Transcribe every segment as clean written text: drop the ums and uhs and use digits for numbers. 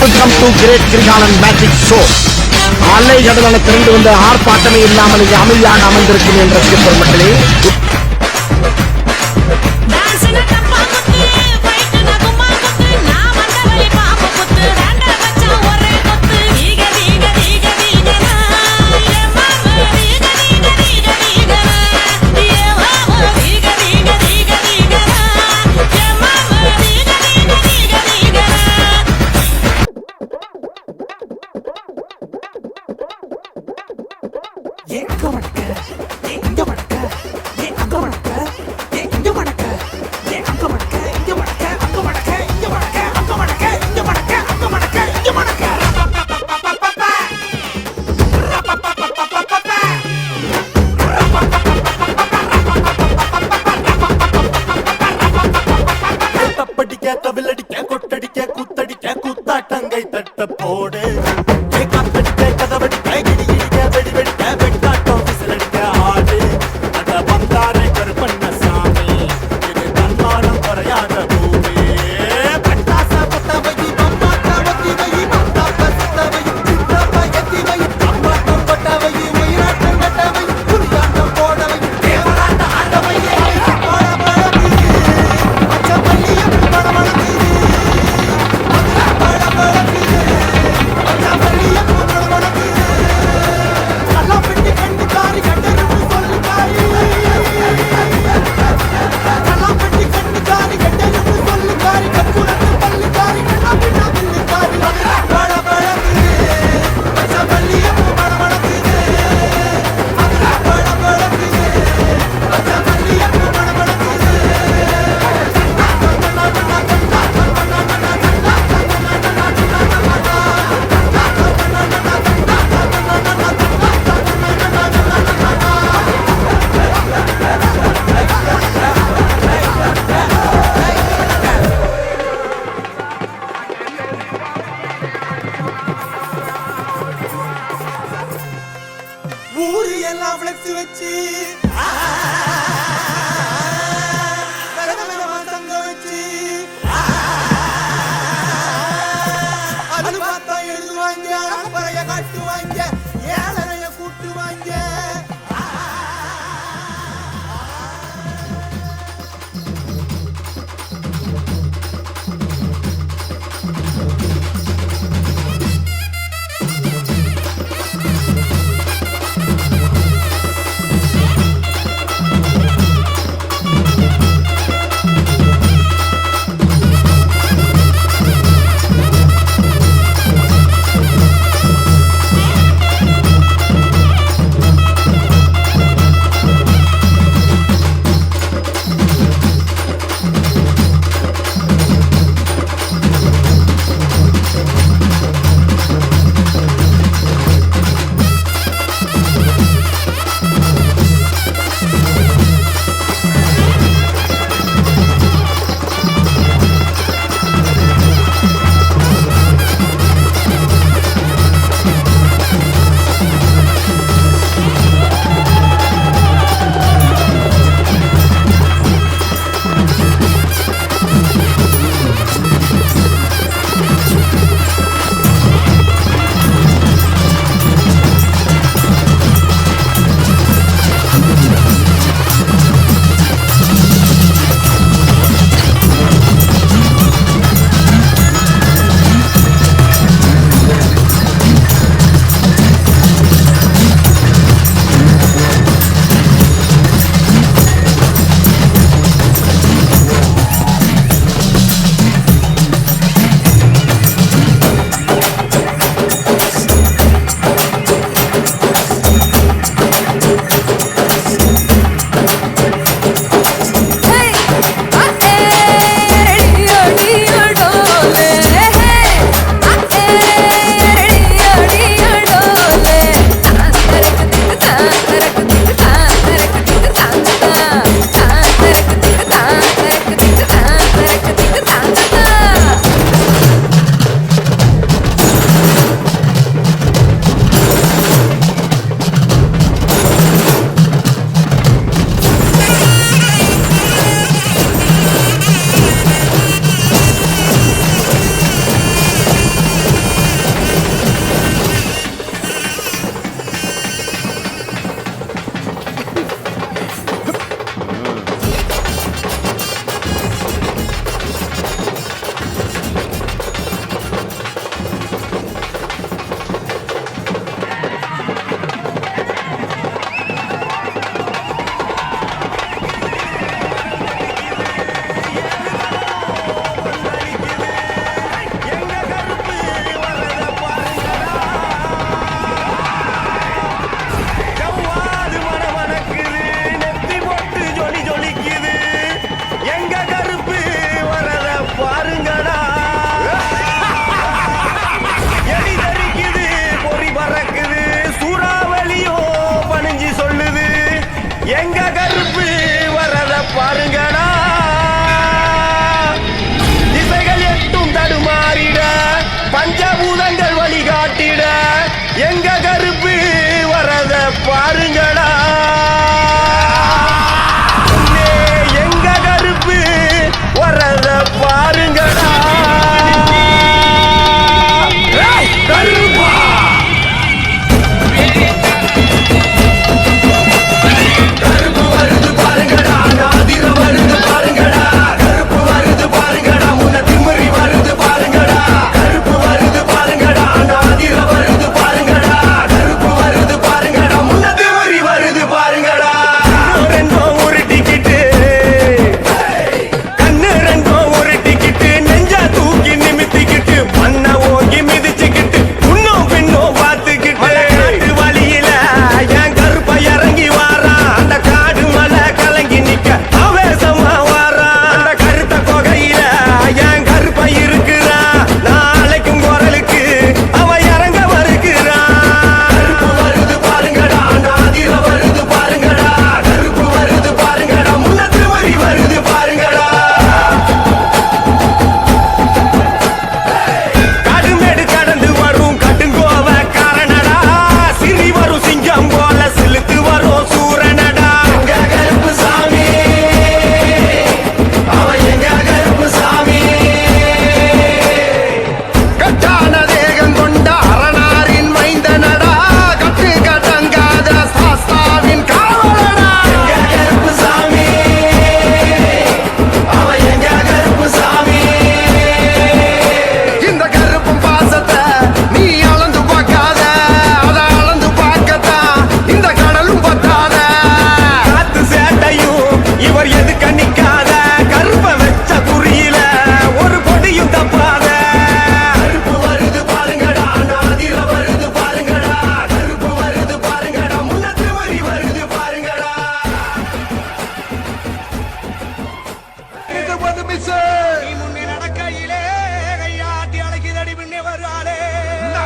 Welcome to great Kirikalan magic show. அலை கடலான திரண்டு வந்த ஆர்ப்பாட்டமே இல்லாமல் இங்கே அமைதியாக அமர்ந்திருக்கும் என்ற சிற்பர் மக்களே. தவிலடிக்க கொட்டடிக்க குத்தடிக்க குத்தாட்டங்கை தட்ட போடு காத்தடிக்க கதவடிக்க இடி இடிக்க வெடி வெடிக்க வெட்டாட்டம் விசிலடிக்க ஆடு அத பந்தாரை கருப்பண்ண சாமி இது தன்மானம் குறையாத பூமி பட்டாச பத்தவை பம்மாட்ட வத்திவை பட்டாப்ப சத்தவை சித்தப்ப எத்திவை அம்மாட்டம் பட்டவை உயிராட்டம் கட்டவை புரியாட்டம் போடவை தேவராட்ட ஆண்டவை ஊரு எல்லாம் ஃப்ளெக்ஸ் வச்சு தங்க வச்சு அது பார்த்தா எழுதுவாங்க அப்புறைய காட்டுவாங்க ஏழரைய கூட்டுவாங்க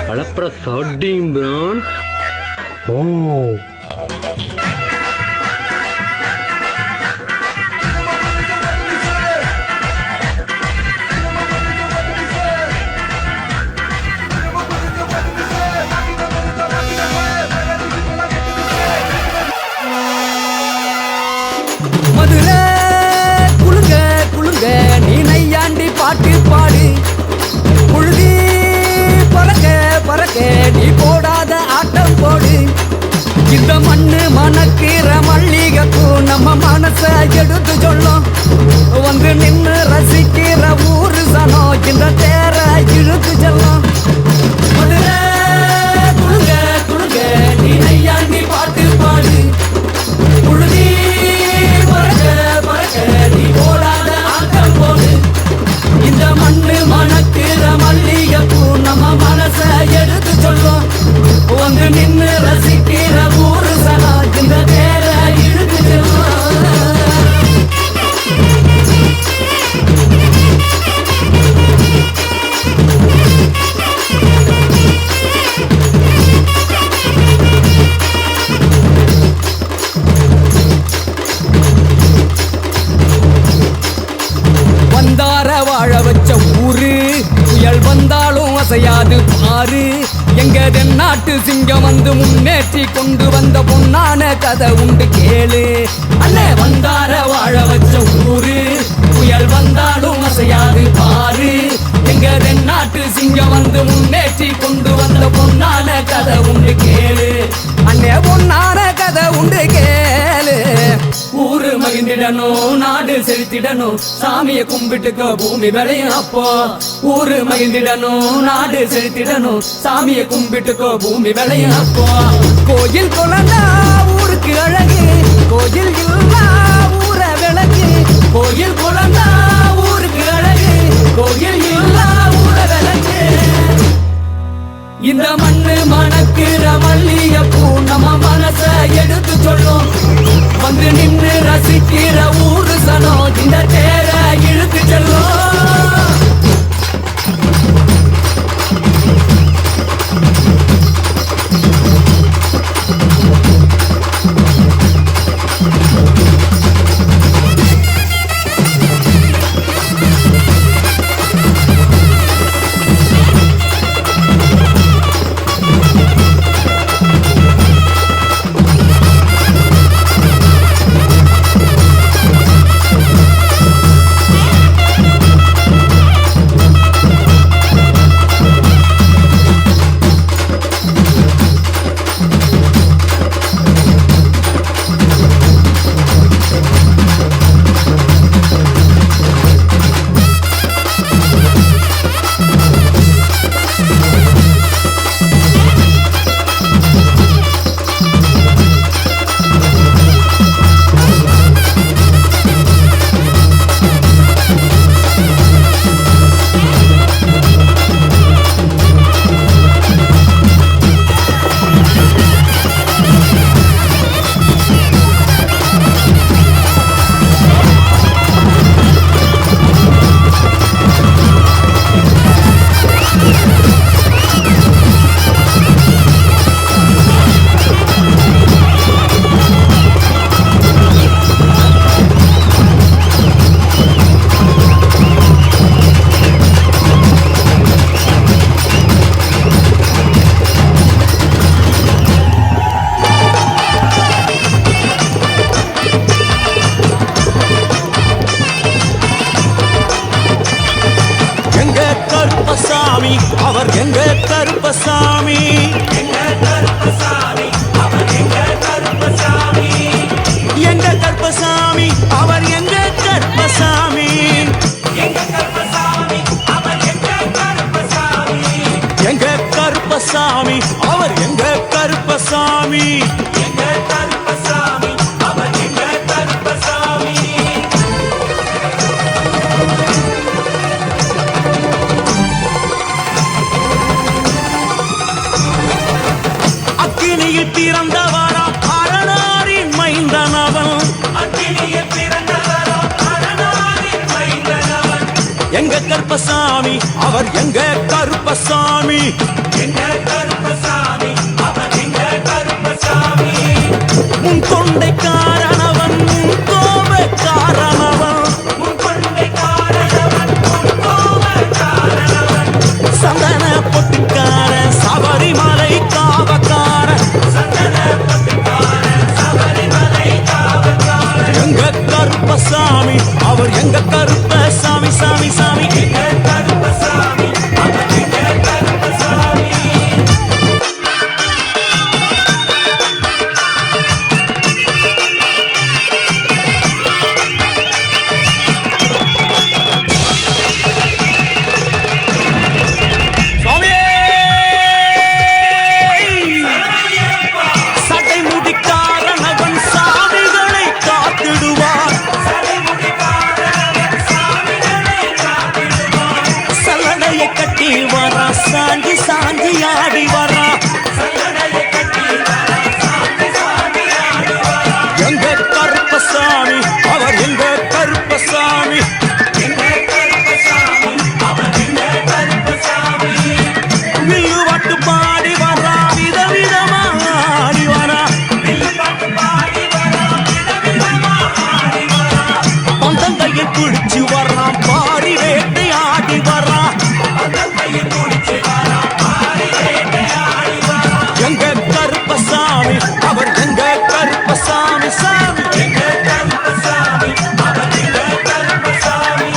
Alaprasad Brown. Oh. மதுரை குளுங்க குளுங்க நீ நையாண்டி பாட்டு பாடு புழுதி பறக்க பறக்க நீ போடாத ஆட்டம் போடு இந்த மண்ணு மணக்கிற மல்லிகைப்பூ நம்ம மனச எடுத்து சொல்லும் வந்து நின்று ரசிக்கிற ஊரு சனம் இந்த தேர இழுத்து செல்லும் மதுரை குளுங்க குளுங்க நீ நையாண்டி பாட்டு பாடு புழுதி இந்த மண்ணு மணக்கிற மல்லிகைப்பூ நம்ம மனச எடுத்து சொல்லும் வந்து நின்று ரசிக்கிற ஊரு சனா இந்த தேர இழுத்து செல்லும் வந்தார வாழ வச்ச ஊரு புயல் வந்தாலும் அசையாது பாரு எங்க தென்னாட்டு சிங்கம் வந்து முன்னேற்றி கொண்டு வந்த பொன்னான கதை உண்டு கேளு அண்ணே வந்தார வாழ வச்ச ஊரு புயல் வந்தாலும் அசையாது பாரு எங்க தென்னாட்டு சிங்கம் வந்து முன்னேற்றி கொண்டு வந்த பொன்னான கதை உண்டு கேளு அண்ணே பொன்னான கதை உண்டு கேளு ஊரு மகிழ்ந்திடணும் நாடு செலுத்திடணும் சாமியை கும்பிட்டுக்க பூமி விளையும் அப்போ ஊரு மகிழ்ந்திடணும் நாடு செலுத்திடணும் சாமியை கும்பிட்டுக்கோ பூமி விளையும் அப்போ கோயில் குழந்தா ஊருக்கு அழகு கோயில் இல்லா ஊர விளக்கு கோயில் குழந்தா ஊருக்கு அழகு கோயில் இல்லா ஊர விளக்கு இந்த மண்ணு மணக்கிற மல்லிகைப்பூ நம்ம மனச எடுத்து சொல்லும் வந்து நின்று ரசிக்கிற ஊரு சனம் இந்த தேர இழுத்து செல்லும் அவர் எங்க கருப்பசாமி எங்க கருப்பசாமி அவர் எங்க கருப்பசாமி எங்க கருப்பசாமி அவர் எங்க கருப்பசாமி எங்க கருப்பசாமி அவர் எங்க கருப்பசாமி எங்க கருப்பசாமி அவர் எங்க கருப்பசாமி எங்க கருப்பசாமி அவர் எங்க கருப்பசாமி அக்கினியில் பிறந்தவரா அரணாரின் மைந்தனவன் அக்கினியில் பிறந்தவரா அரணாரின் மைந்தனவன் எங்க கருப்பசாமி அவர் எங்க கருப்பசாமி எங்க சாஞ்சி சாஞ்சி ஆடி வரா எங்க கருப்பசாமி அவர் எங்க கருப்பசாமி வில்லு பாட்டு பாடி வரா விதவிதமா ஆடி வரா பந்தங்கையை குடிச்சு வர்றான் பாரி வேட்டை ஆடி வரா எங்க கருப்பசாமி அவர் எங்க கருப்பசாமி சாமி எங்க கருப்பசாமி அவர் எங்க கருப்பசாமி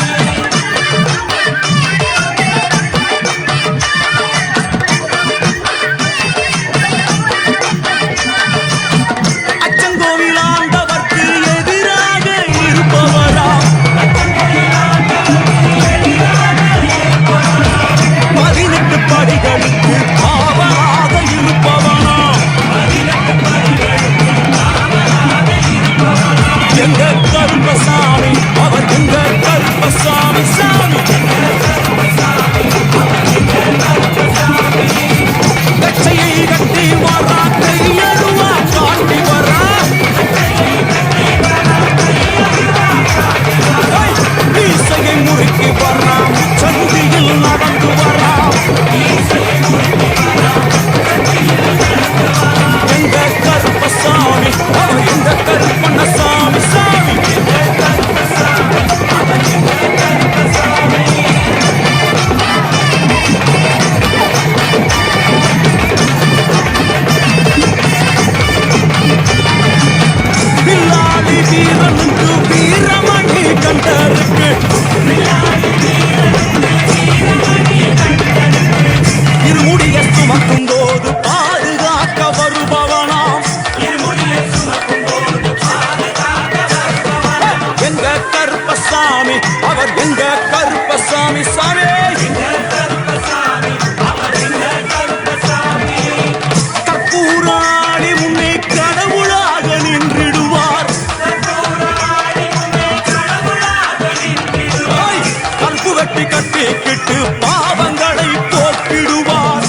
அச்சங்கோவில் ஆண்டவர்க்கு எதிராக இருப்பவரா பதினெட்டு படிகளுக்கு காவலாக இருப்பவனா எங்க கருப்பசாமி அவர் எங்க கருப்பசாமி சாமி கச்சையை கட்டி வரா கையருவா காட்டி வரா மீசையை முறுக்கி வரா சந்தியில் நடந்து வரா எங்க கருப்பசாமி அவர் எங்க கருப்பண்ணசாமி சாமி பில்லாடி வீரனுக்கு வீரமணி கண்டருக்கு இருமுடிய சுமக்கும் போது பாதுகாக்க வருபவனாம் எங்க கருப்பசாமி அவர் எங்க கருப்பசாமி சாமி கற்பூராணி முன்னே கடவுளாக நின்றிடுவார் கற்பு வெட்டி கட்டிக்கிட்டு பாவங்களை போக்கிடுவார்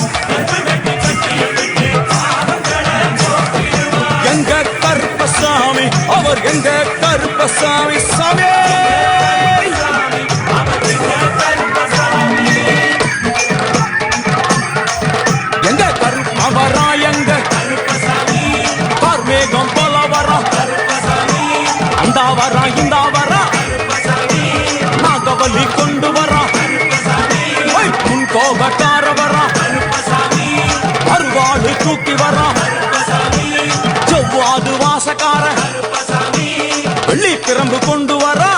எங்க கருப்பசாமி அவர் எங்க கருப்பசாமி சாமி எங்க கருப்பவரா எங்க கார்மேகம் போல வரா அந்த வரா இந்த வரா நாகவல்லி கொண்டு வரா முன் கோபக்கார வரா அருவாடு தூக்கி வரா செவ்வாது வாசக்கார வெள்ளி பிரம்பு கொண்டு வரா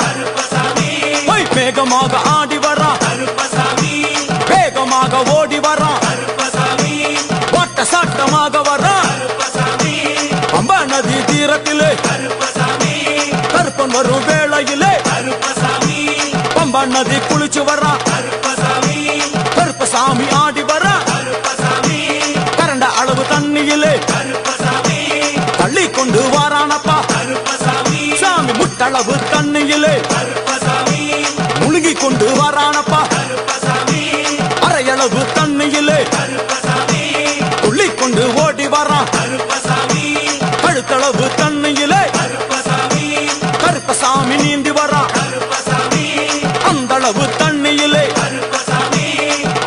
வேகமாக ஆடி வரா வேகமாக ஓடி வரா ஓட்ட சாட்டமாக வரா பம்பா நதி தீரத்திலே கருப்பன் வரும் வேளையிலே பம்பா நதி குளிச்சு வரா கருப்பசாமி ஆடி வரா கரண்ட அளவு தண்ணியிலே தள்ளி கொண்டு வாரானப்பா சாமி முட்டளவு தண்ணியிலே முழுகி கொண்டு வாரானப்பா அரையளவு தண்ணியிலே துள்ளி கொண்டு ஓடி வரா கழுத்தளவு தண்ணியிலே கருப்பசாமி நீந்தி வரா அந்தளவு தண்ணியிலே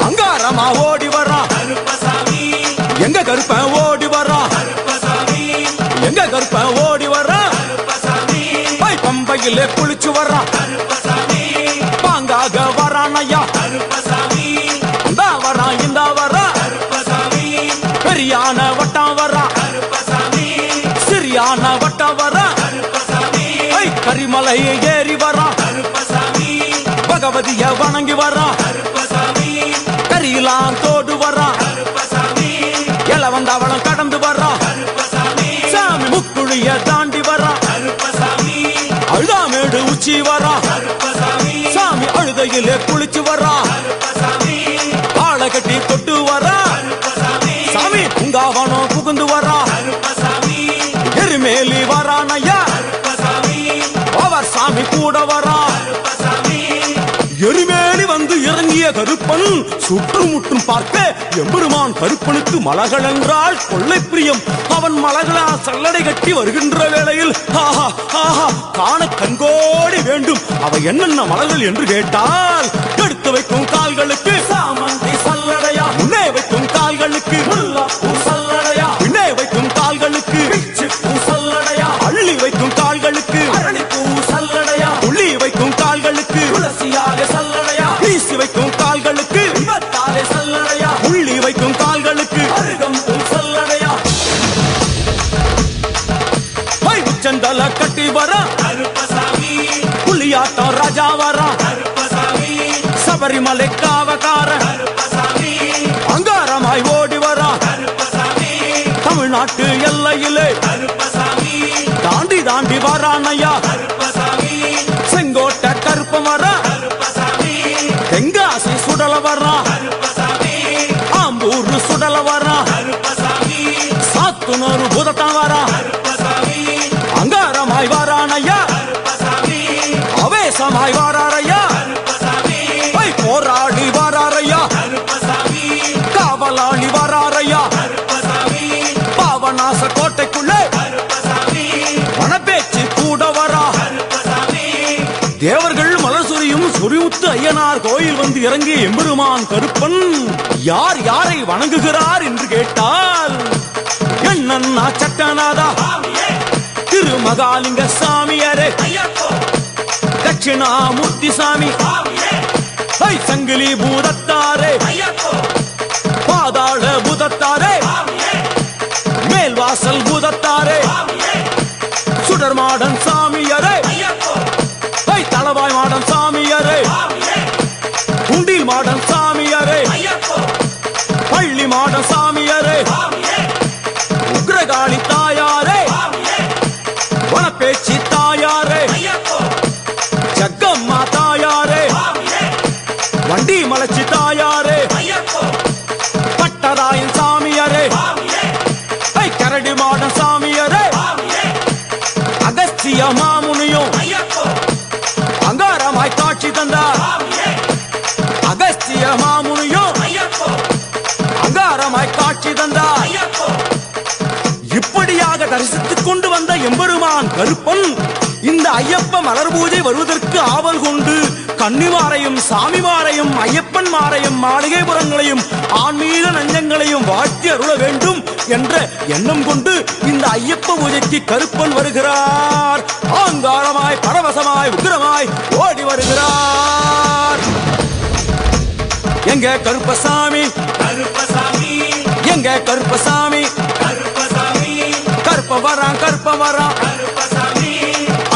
அங்காரமா ஓடி வரா எங்க கருப்ப ஓடி வரா எங்க கருப்ப ஓடி வரா பம்பையிலே குளிச்சு வரா பாங்காக வரானையா இந்த வரா இந்த வரா பெரியான வட்டம் வரா சிறியான வட்டம் வரா கரிமலை ஏறி வரா பகவதிய வணங்கி வரா கரியெல்லாம் தோடு வரா எல வந்தவளம் கடந்து வரா சாமி முக்குழிய தாண்டி வரா அழுதாமேடு உச்சி வரா சாமி அழுதையிலே குளிச்சு வரா ஆளை கட்டி தொட்டு வரா சாமி பூங்காவனம் புகுந்து வரா எருமேலி வரானையா அவர் சாமி கூட வரா எருமேலி வந்து இறங்கிய சுற்றிய கருப்பன் சுற்றுமுற்றும் பார்க்க எம்பெருமான் கருப்பனுக்கு மலர்கள் என்றால் கொள்ளை பிரியம். அவன் மலர்களா சல்லடை கட்டி வருகின்ற வேளையில் ஆஹா ஆஹா காண கண்கோடி வேண்டும். அவை என்னென்ன மலர்கள் என்று கேட்டால், எடுத்து வைக்கும் கால்களுக்கு சாமந்தி சல்லடையா, முன்னே வைக்கும் கால்களுக்கு முல்லைப்பூ சல்லடையா, பின்னே வைக்கும் கால்களுக்கு பிச்சிப்பூ சல்லடையா, அள்ளி வைக்கும் கால்களுக்கு அரளிப்பூ சல்லடையா, உள்ளி வைக்கும் கால்களுக்கு துளசியாலே சல்லடையா, வீசி வைக்கும் கால்களுக்கு விபத்தாலே சல்லடையா, உள்ளி வைக்கும் கால்களுக்கு அருகம்பூ சல்லடையா. உச்சந்தல கட்டி வர கருப்பசாமி, புலியாட்டம் ராஜா வர கருப்பசாமி, சபரிமலை காவகார கருப்பசாமி, அங்காரமாய் ஓடி வர கருப்பசாமி, தமிழ்நாட்டு எல்லையிலே கருப்பசாமி, தாண்டி தாண்டி வரானையா கருப்பசாமி, செங்கோட்டை கருப்பம் வர கருப்பசாமி, தெங்காசி சுடல வர கருப்பசாமி, ஆம்பூர் சுடல வர கருப்பசாமி, சாத்துனூர் புதத்தான் வர கருப்பசாமி, அங்காரமாய் வாரானையா கருப்பசாமி, அவேசமாய் வாராரையா கருப்பசாமி, போராடி வாராரையா கருப்பசாமி, காவலாளி வாராரையா கருப்பசாமி, பாவநாச கோட்டைக்குள்ளே கருப்பசாமி, மனப்பேச்சு கூட வரா கருப்பசாமி. தேவர்கள் மலர் சொரியும் சொரிமுத்து ஐயனார் கோயில் வந்து இறங்கிய எம்பெருமான் கருப்பன் யார் யாரை வணங்குகிறார் என்று கேட்டால், என்னன்னா சட்டநாதா திருமகாலிங்க சாமியாரே, தட்சிணாமூர்த்தி சாமி, சங்கிலி பூதத்தாரே, பாதாள பூதத்தாரே, மேல்வாசல் பூதத்தாரே, சுடர்மாடன் சாமியாரே, தளவாய் மாடன் சாமியாரே, குண்டில் மாடன் சாமியாரே, பள்ளி மாடன் சாமியாரே, உக்ரகாளி தாயாரே, வனப்பேச்சி தாயாரே, ஜக்கம்மா தாயாரே, வண்டி மலச்சி தாயாரே, பட்டராயன் சாமியாரே, கரடி மாடன் சாமியாரே, அகஸ்திய மாமுனியும் அங்காரமாய் காட்சி தந்தார். அகஸ்திய மாமுனியும் அங்காரமாய் காட்சி தந்தார். இப்படியாக தரிசித்துக் கொண்டு வந்த எம்பெருமான் கருப்பன் இந்த ஐயப்ப மலர் பூஜை வருவதற்கு ஆவல் கொண்டு கன்னிமாரையும் சாமிமாரையும் ஐயப்பன் மாரையும் மாளிகைபுரங்களையும் ஆன்மீக நஞ்சங்களையும் வாழ்த்தி அருள வேண்டும் என்ற எண்ணம் கொண்டு இந்த ஐயப்ப பூஜைக்கு கருப்பன் வருகிறார். ஆங்காரமாய் பரவசமாய் உக்கிரமாய் ஓடி வருகிறார். எங்க கருப்பசாமி கருப்பசாமி, எங்க கருப்பசாமி கருப்பசாமி, கருப்ப வரான் கருப்ப வரான் கருப்பசாமி,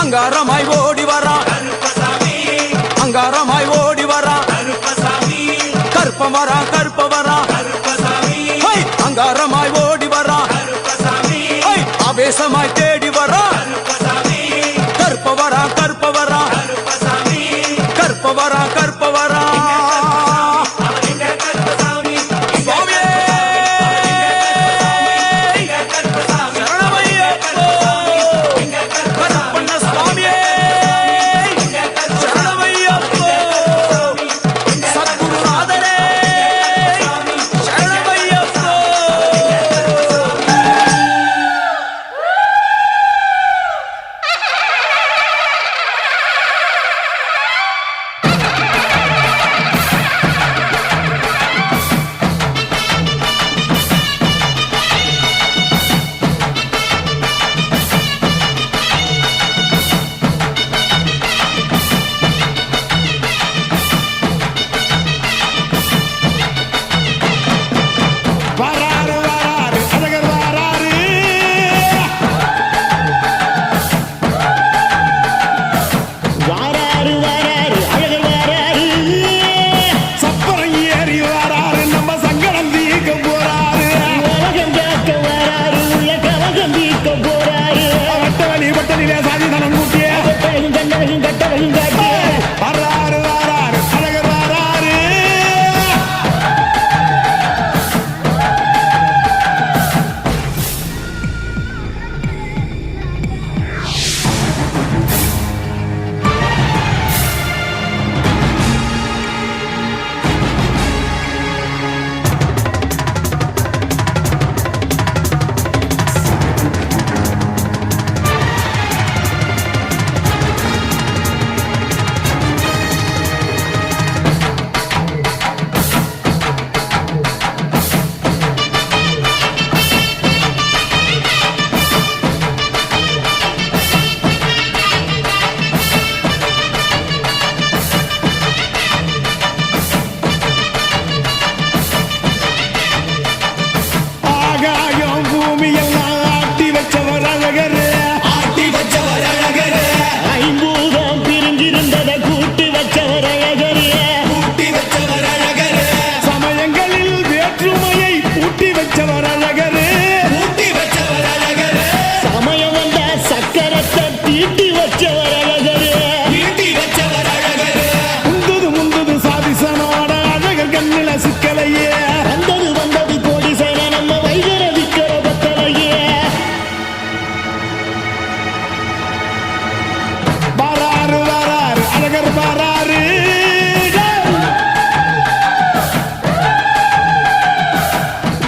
அங்காரமாய் ஓடி வரான் கருப்பசாமி, அங்காரமாய் ஓடி வரான் கருப்பசாமி, கருப்ப வரான் கருப்ப வரான் கருப்பசாமி, அங்காரமாய் ஓடி வரான் கருப்பசாமி, ஆவேசமாய் தேடி வரான் கருப்பசாமி, கருப்ப வரான் கருப்ப வரான் கருப்பசாமி, கருப்ப வரான் கருப்ப வரான்.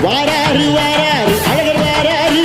வாராரு வாராரு அழகர் வாராரு.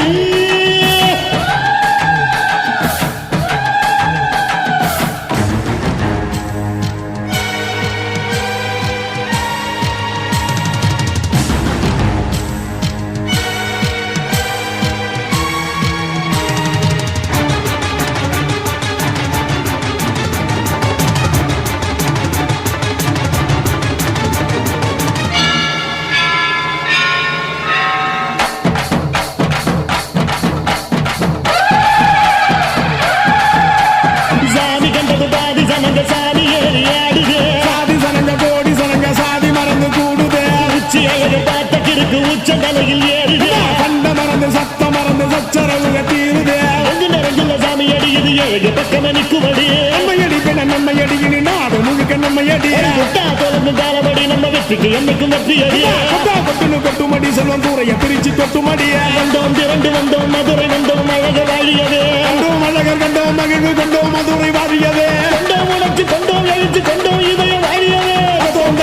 சாமி கண்டது பாதி சனங்க சாதி ஏறி ஆடுது. சாதி சனங்க கோடி சனங்க சாதி மறந்து கூடுதே. உச்சி அழகு பார்த்த கிறுக்கு உச்ச தலையில் ஏறுது. கண்ட மறந்து சத்த மறந்து சச்சரவுக தீருதே. எங்கு நிறைஞ்சுள்ள சாமி அடியுது ஏழு பக்கம் நிற்குமடி. நம்மையடி பின்ன நம்மையடி இனி நாடு முழுக்க நம்மையடி. குட்டா தொடர்ந்து காலபடி நம்ம வெற்றிக்கு என்னைக்கும் வெற்றி அடி. கொட்டா கொட்டுன்னு கொட்டுமடி செல்வம் கூரைய பிரிச்சு கொட்டுமடிய. வந்தோம் திரண்டு வந்தோம் மதுரை வந்தோம் அழக வாழியது. கண்டோம் அழகர் கண்டோம் மகிழ்வு கண்டோம் மதுரை வாரியதே. கொண்டோம் உணர்ச்சி கொண்டோம் எழுச்சி கொண்டோம் இதயம் வாழியது. தத்தோம்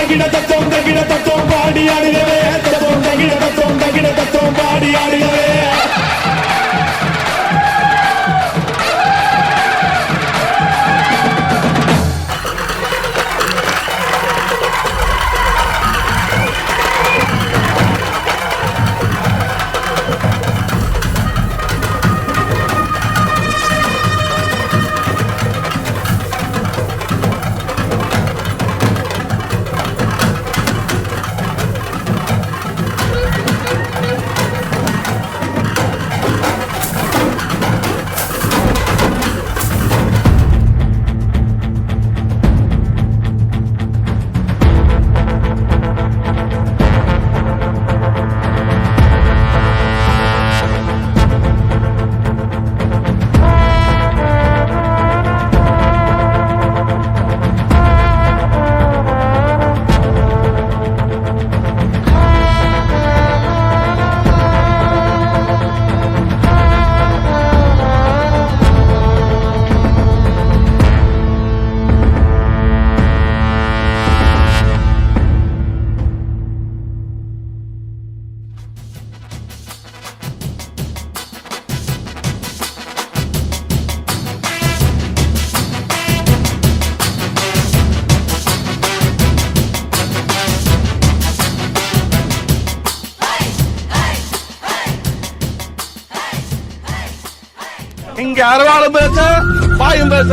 தகிட தத்தோம் பாடி ஆடுகவே. தத்தோம் தகிட தத்தோம் பாடி ஆடுகவே. இங்க அரவாளும் பேச பாயும் பேச